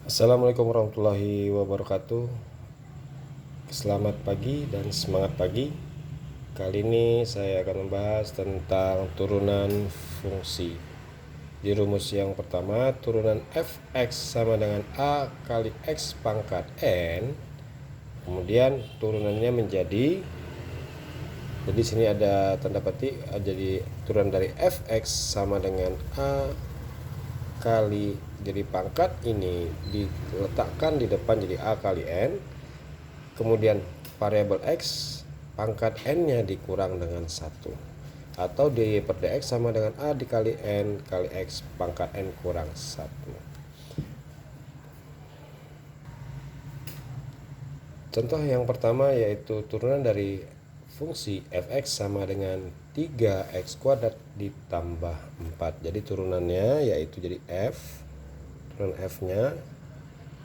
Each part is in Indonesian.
Assalamualaikum warahmatullahi wabarakatuh. Selamat pagi dan semangat pagi. Kali ini saya akan membahas tentang turunan fungsi. Di rumus yang pertama, turunan fx sama dengan a kali x pangkat n. Kemudian turunannya menjadi, jadi sini ada tanda petik, jadi turunan dari fx sama dengan a kali, jadi pangkat ini diletakkan di depan jadi a kali n. Kemudian variabel x pangkat n-nya dikurang dengan 1, atau dy per dx sama dengan a dikali n kali x pangkat n kurang 1. Contoh yang pertama yaitu turunan dari fungsi fx sama dengan 3x kuadrat ditambah 4. Jadi turunannya yaitu jadi f, turunan f-nya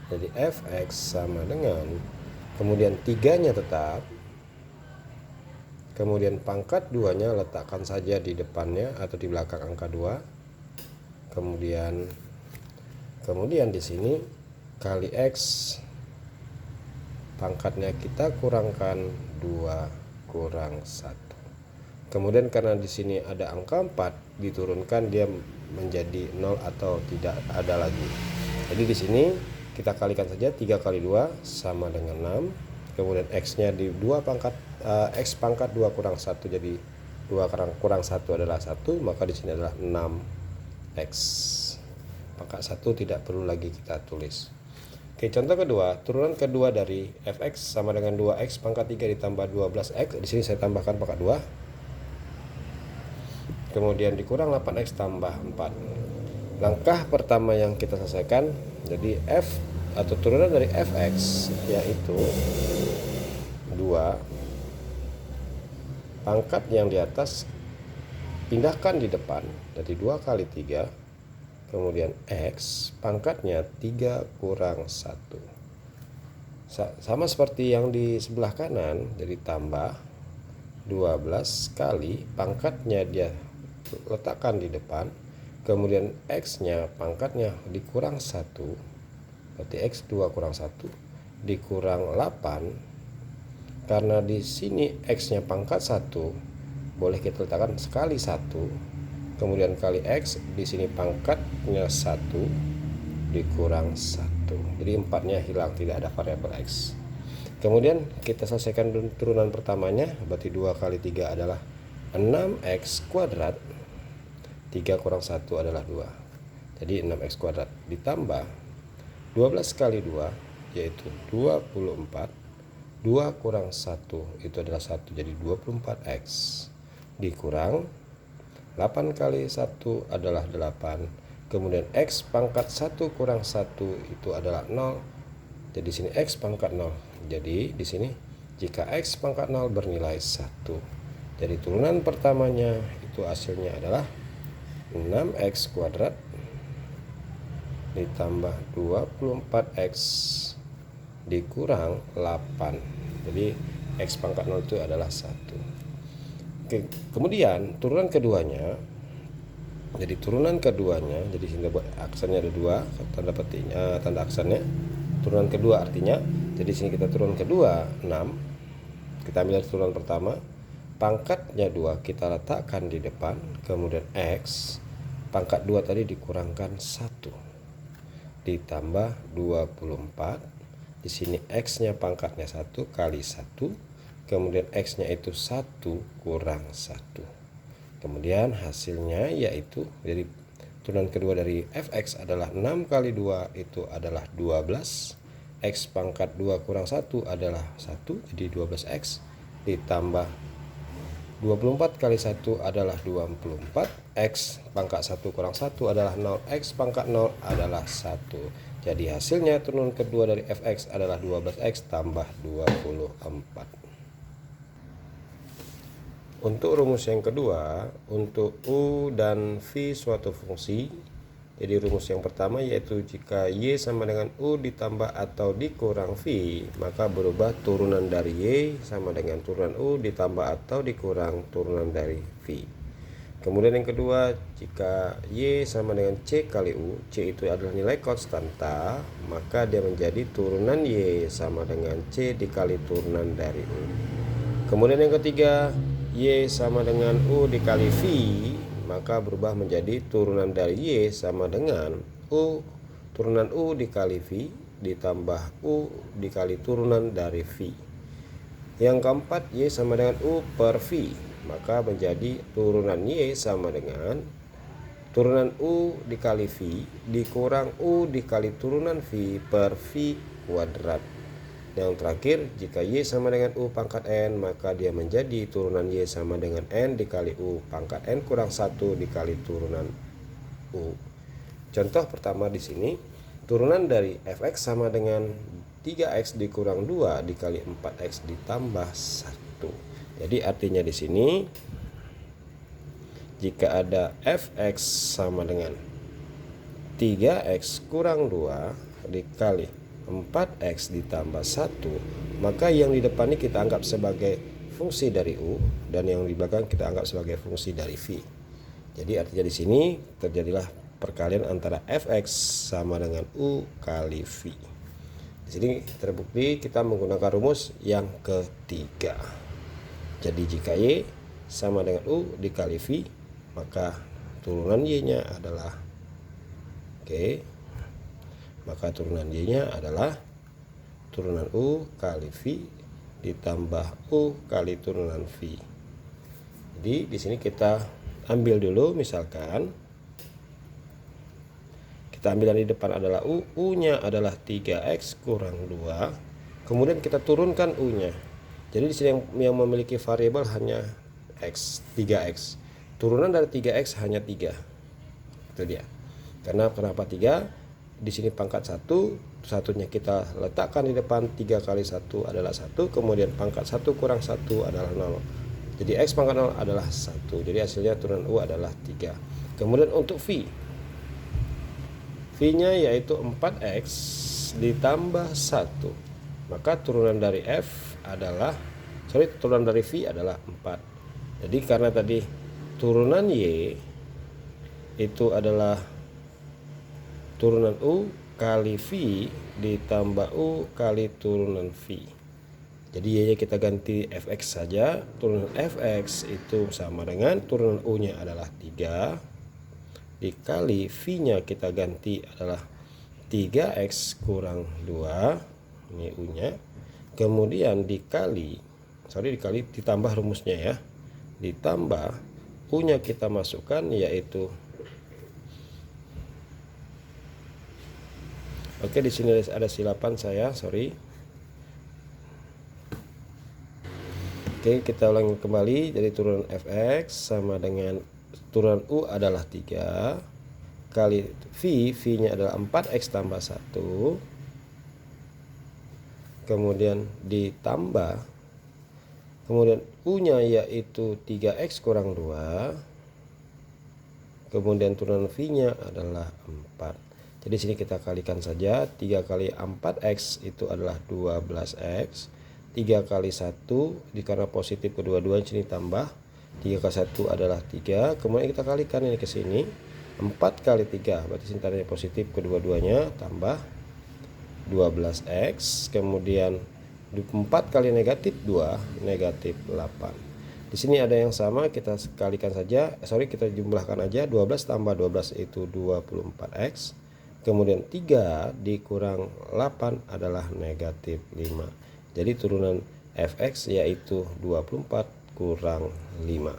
jadi fx sama dengan, kemudian 3-nya tetap, kemudian pangkat 2-nya letakkan saja di depannya atau di belakang angka 2. Kemudian di sini kali x pangkatnya kita kurangkan 2 kurang 1. Kemudian karena di sini ada angka 4, diturunkan dia menjadi 0 atau tidak ada lagi. Jadi di sini kita kalikan saja 3 kali 2 sama dengan 6. Kemudian x-nya di 2 pangkat x pangkat 2 kurang 1, jadi 2 kurang 1 adalah 1, maka di sini adalah 6x. Pangkat 1 tidak perlu lagi kita tulis. Oke, contoh kedua, turunan kedua dari fx sama dengan 2x pangkat 3 ditambah 12x. Di sini saya tambahkan pangkat 2. Kemudian dikurang 8x tambah 4. Langkah pertama yang kita selesaikan, jadi f atau turunan dari fx yaitu 2, pangkat yang di atas pindahkan di depan, jadi 2 kali 3. Kemudian x pangkatnya 3 kurang 1. Sama seperti yang di sebelah kanan, jadi tambah 12 kali pangkatnya dia letakkan di depan, kemudian x-nya pangkatnya dikurang 1, berarti x 2 kurang 1 dikurang 8. Karena di sini x-nya pangkat 1, boleh kita letakkan sekali 1. Kemudian kali x, di sini pangkatnya 1 dikurang 1. Jadi 4-nya hilang, tidak ada variabel x. Kemudian kita selesaikan turunan pertamanya, berarti 2 kali 3 adalah 6x kuadrat. 3 kurang 1 adalah 2. Jadi 6x kuadrat ditambah 12 kali 2 yaitu 24. 2 kurang 1 itu adalah 1, jadi 24x dikurang 8 kali 1 adalah 8. Kemudian x pangkat 1 kurang 1 itu adalah 0. Jadi di sini x pangkat 0. Jadi di sini jika x pangkat 0 bernilai 1. Jadi turunan pertamanya itu hasilnya adalah 6x kuadrat ditambah 24x dikurang 8. Jadi x pangkat 0 itu adalah 1. Oke, kemudian turunan keduanya, jadi sini buat aksennya ada 2, tanda petiknya, tanda aksennya turunan kedua, artinya jadi sini kita turun kedua 6, kita ambil turunan pertama, pangkatnya 2 kita letakkan di depan, kemudian x pangkat 2 tadi dikurangkan 1 ditambah 24. Di sini x-nya pangkatnya 1 kali 1. Kemudian x-nya itu 1 kurang 1. Kemudian hasilnya yaitu, jadi turunan kedua dari fx adalah 6 kali 2 itu adalah 12. X pangkat 2 kurang 1 adalah 1, jadi 12x ditambah 24 kali 1 adalah 24. X pangkat 1 kurang 1 adalah 0. X pangkat 0 adalah 1. Jadi hasilnya turunan kedua dari fx adalah 12x tambah 24. Untuk rumus yang kedua, untuk u dan v suatu fungsi, jadi rumus yang pertama yaitu jika y sama dengan u ditambah atau dikurang v, maka berubah turunan dari y sama dengan turunan u ditambah atau dikurang turunan dari v. Kemudian yang kedua, jika Y sama dengan C kali U, C itu adalah nilai konstanta, maka dia menjadi turunan Y sama dengan C dikali turunan dari U. Kemudian yang ketiga, Y sama dengan U dikali V, maka berubah menjadi turunan dari Y sama dengan U, turunan U dikali V ditambah U dikali turunan dari V. Yang keempat, Y sama dengan U per V, maka menjadi turunan Y sama dengan turunan U dikali V dikurang U dikali turunan V per V kuadrat. Yang terakhir, jika Y sama dengan U pangkat N, maka dia menjadi turunan Y sama dengan N dikali U pangkat N kurang 1 dikali turunan U. Contoh pertama di sini, turunan dari fx sama dengan 3x dikurang 2 dikali 4x ditambah 1. Jadi artinya di sini, jika ada fx sama dengan 3x kurang 2 dikali 4x ditambah 1, maka yang di depan ini kita anggap sebagai fungsi dari U dan yang di belakang kita anggap sebagai fungsi dari V. Jadi artinya di sini terjadilah perkalian antara fx sama dengan U kali V. Di sini terbukti kita menggunakan rumus yang ketiga. Jadi jika Y sama dengan U dikali V, maka turunan Y-nya adalah maka turunan Y-nya adalah turunan U kali V ditambah U kali turunan V. Jadi di sini kita ambil dulu, misalkan kita ambil dari depan adalah U, U-nya adalah 3x kurang 2. Kemudian kita turunkan U-nya. Jadi di sini yang memiliki variabel hanya X, 3x. Turunan dari 3x hanya 3. Itu dia. Kenapa 3? Di sini pangkat 1, satunya kita letakkan di depan, 3 kali 1 adalah 1, kemudian pangkat 1 kurang 1 adalah 0. Jadi X pangkat 0 adalah 1. Jadi hasilnya turunan U adalah 3. Kemudian untuk V, V-nya yaitu 4x ditambah 1. Maka turunan dari turunan dari V adalah 4. Jadi karena tadi turunan Y itu adalah turunan U kali V ditambah U kali turunan V. Jadi Y-nya kita ganti fx saja. Turunan fx itu sama dengan turunan U-nya adalah 3 dikali V-nya kita ganti adalah 3x kurang 2, ini U-nya. Kemudian ditambah rumusnya ya. Ditambah U-nya kita masukkan, yaitu di sini ada silapan saya, sorry. Kita ulangi kembali. Jadi turunan fx sama dengan turunan U adalah 3 kali V-nya adalah 4x tambah 1. Kemudian ditambah, kemudian U-nya yaitu 3x kurang 2. Kemudian turunan V-nya adalah 4. Jadi sini kita kalikan saja. 3 kali 4x itu adalah 12x. 3 kali 1 karena positif kedua-duanya sini tambah. 3 kali 1 adalah 3. Kemudian kita kalikan ini ke sini. 4 kali 3 berarti sini tandanya positif kedua-duanya tambah 12x. Kemudian 4 kali negatif 2, negatif 8. Di sini ada yang sama, kita kalikan saja. Kita jumlahkan aja. 12 tambah 12 itu 24x. Kemudian 3 dikurang 8 adalah negatif 5. Jadi turunan fx yaitu 24 kurang 5.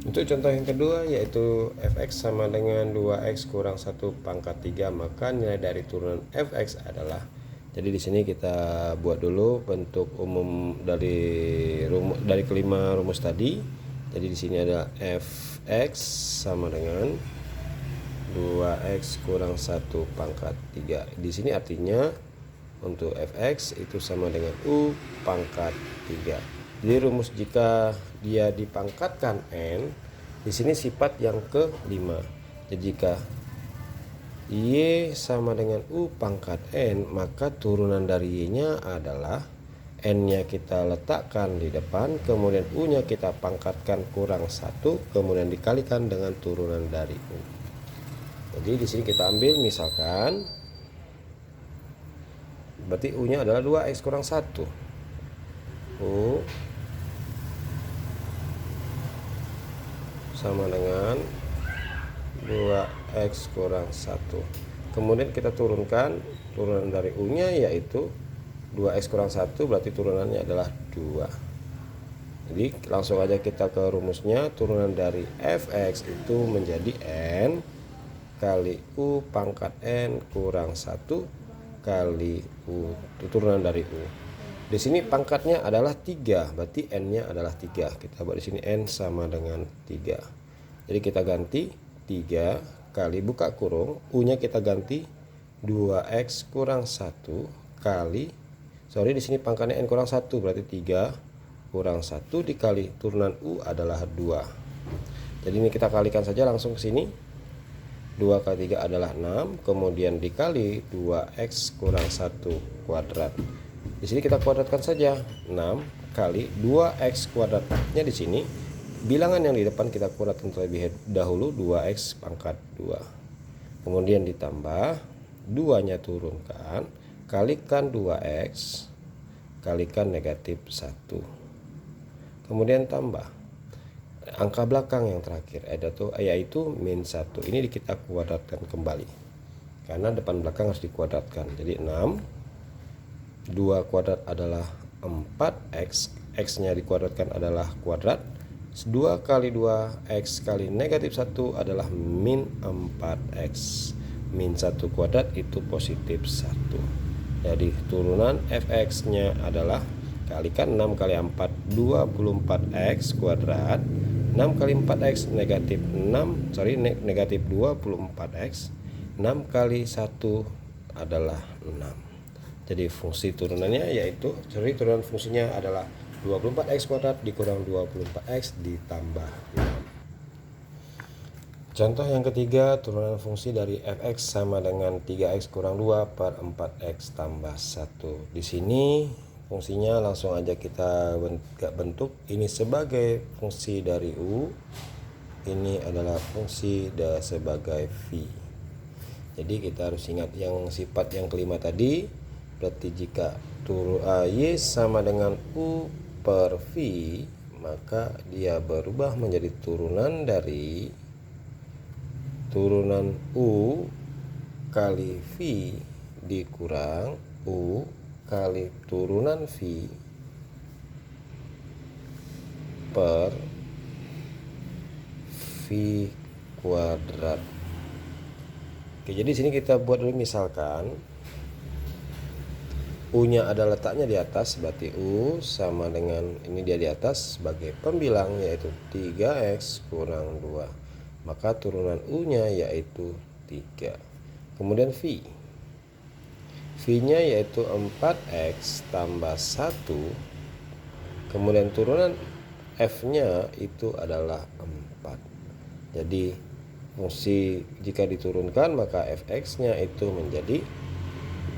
Untuk contoh yang kedua, yaitu fx sama dengan 2x kurang 1 pangkat 3, maka nilai dari turunan fx adalah, jadi di sini kita buat dulu bentuk umum dari kelima rumus tadi. Jadi di sini ada fx sama dengan 2x kurang 1 pangkat 3. Di sini artinya untuk fx itu sama dengan U pangkat 3. Jadi rumus jika dia dipangkatkan n, di sini sifat yang kelima. Jadi jika Y sama dengan U pangkat n, maka turunan dari Y-nya adalah N-nya kita letakkan di depan, kemudian U-nya kita pangkatkan kurang 1, kemudian dikalikan dengan turunan dari U. Jadi di sini kita ambil misalkan, berarti U-nya adalah 2x kurang 1. U sama dengan 2x kurang 1. Kemudian kita turunkan turunan dari U-nya yaitu 2x kurang 1, berarti turunannya adalah 2. Jadi langsung aja kita ke rumusnya. Turunan dari fx itu menjadi n kali u pangkat n kurang 1 kali u, turunan dari u. Di sini pangkatnya adalah 3, berarti n-nya adalah 3. Kita buat di sini n sama dengan 3. Jadi kita ganti 3 kali buka kurung, u-nya kita ganti 2x kurang 1 kali, di sini pangkatnya n kurang 1, berarti 3 kurang 1 dikali turunan u adalah 2. Jadi ini kita kalikan saja langsung ke sini. 2 kali 3 adalah 6, kemudian dikali 2x kurang 1 kuadrat. Di sini kita kuadratkan saja. 6 kali 2x kuadratnya di sini. Bilangan yang di depan kita kuadratkan terlebih dahulu, 2x pangkat 2. Kemudian ditambah 2-nya turunkan, kalikan 2x, kalikan negatif 1. Kemudian tambah angka belakang yang terakhir yaitu min 1. Ini kita kuadratkan kembali, karena depan belakang harus dikuadratkan. Jadi 6, 2 kuadrat adalah 4x, x-nya dikuadratkan adalah kuadrat. 2 kali 2x kali negatif 1 adalah min 4x. Min 1 kuadrat itu positif 1. Jadi turunan fx-nya adalah, kalikan 6 kali 4 24x kuadrat. 6 kali 4x negatif 6, negatif 24x. 6 kali 1 adalah 6. Jadi fungsi turunannya yaitu, turunan fungsinya adalah 24x kuadrat dikurang 24x ditambah 6. Contoh yang ketiga, turunan fungsi dari fx sama dengan 3x kurang 2 per 4x tambah 1. Di sini fungsinya langsung aja kita bentuk. Ini sebagai fungsi dari u, ini adalah fungsi sebagai v. Jadi kita harus ingat yang sifat yang kelima tadi. Berarti jika y sama dengan u per v, maka dia berubah menjadi turunan dari turunan u kali v dikurang u kali turunan v per v kuadrat. Oke, jadi sini kita buat dulu, misalkan u-nya ada letaknya di atas, berarti u sama dengan, ini dia di atas sebagai pembilang yaitu 3x kurang 2. Maka turunan u-nya yaitu 3. Kemudian v. V-nya yaitu 4x tambah 1. Kemudian turunan f-nya itu adalah 4. Jadi fungsi jika diturunkan maka fx-nya itu menjadi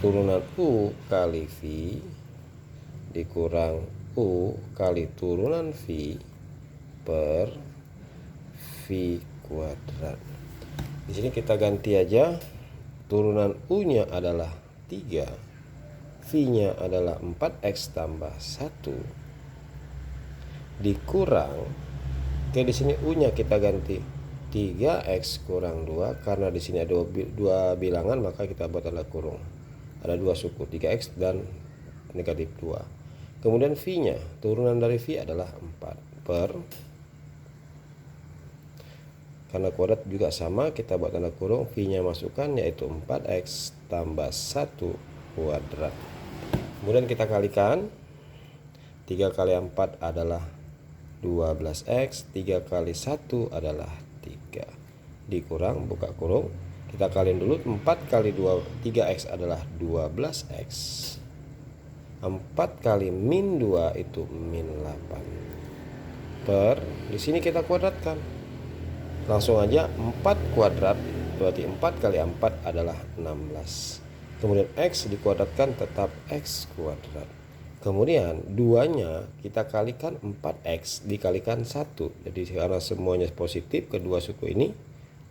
turunan u kali v dikurang u kali turunan v per v kuadrat. Di sini kita ganti aja, turunan u-nya adalah 3, v-nya adalah 4x tambah 1 dikurang, di sini u-nya kita ganti 3x kurang 2, karena di sini ada dua bilangan maka kita buat tanda kurung. Ada 2 suku, 3x dan negatif 2. Kemudian v-nya, turunan dari v adalah 4 per, karena kuadrat juga sama, kita buat tanda kurung, v-nya masukkan yaitu 4x tambah 1 kuadrat. Kemudian kita kalikan, 3 kali 4 adalah 12x, 3 kali 1 adalah 3 dikurang, buka kurung, kita kalian dulu, 4 kali 3x adalah 12x, 4 kali min 2 itu min 8 per, di sini kita kuadratkan langsung aja, 4 kuadrat berarti 4 kali 4 adalah 16. Kemudian x dikuadratkan tetap x kuadrat. Kemudian 2-nya kita kalikan 4x dikalikan 1. Jadi karena semuanya positif, kedua suku ini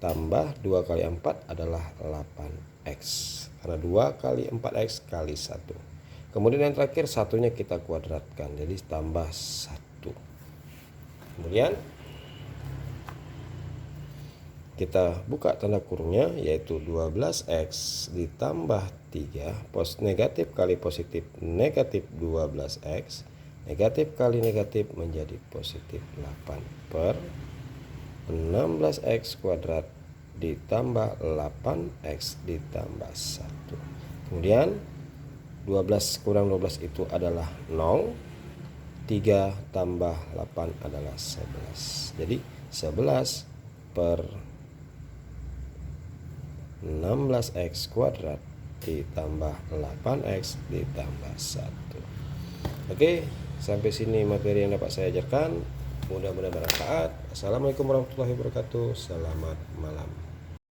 tambah 2 kali 4 adalah 8x. Karena 2 kali 4x kali 1. Kemudian yang terakhir satunya kita kuadratkan. Jadi tambah 1. Kemudian kita buka tanda kurungnya, yaitu 12x ditambah 3, negatif kali positif negatif 12x, negatif kali negatif menjadi positif 8 per 16x kuadrat ditambah 8x ditambah 1. Kemudian 12 kurang 12 itu adalah 0. 3 tambah 8 adalah 11. Jadi 11 per 16x kuadrat ditambah 8x ditambah 1. Oke, sampai sini materi yang dapat saya ajarkan. Mudah-mudahan bermanfaat. Assalamualaikum warahmatullahi wabarakatuh. Selamat malam.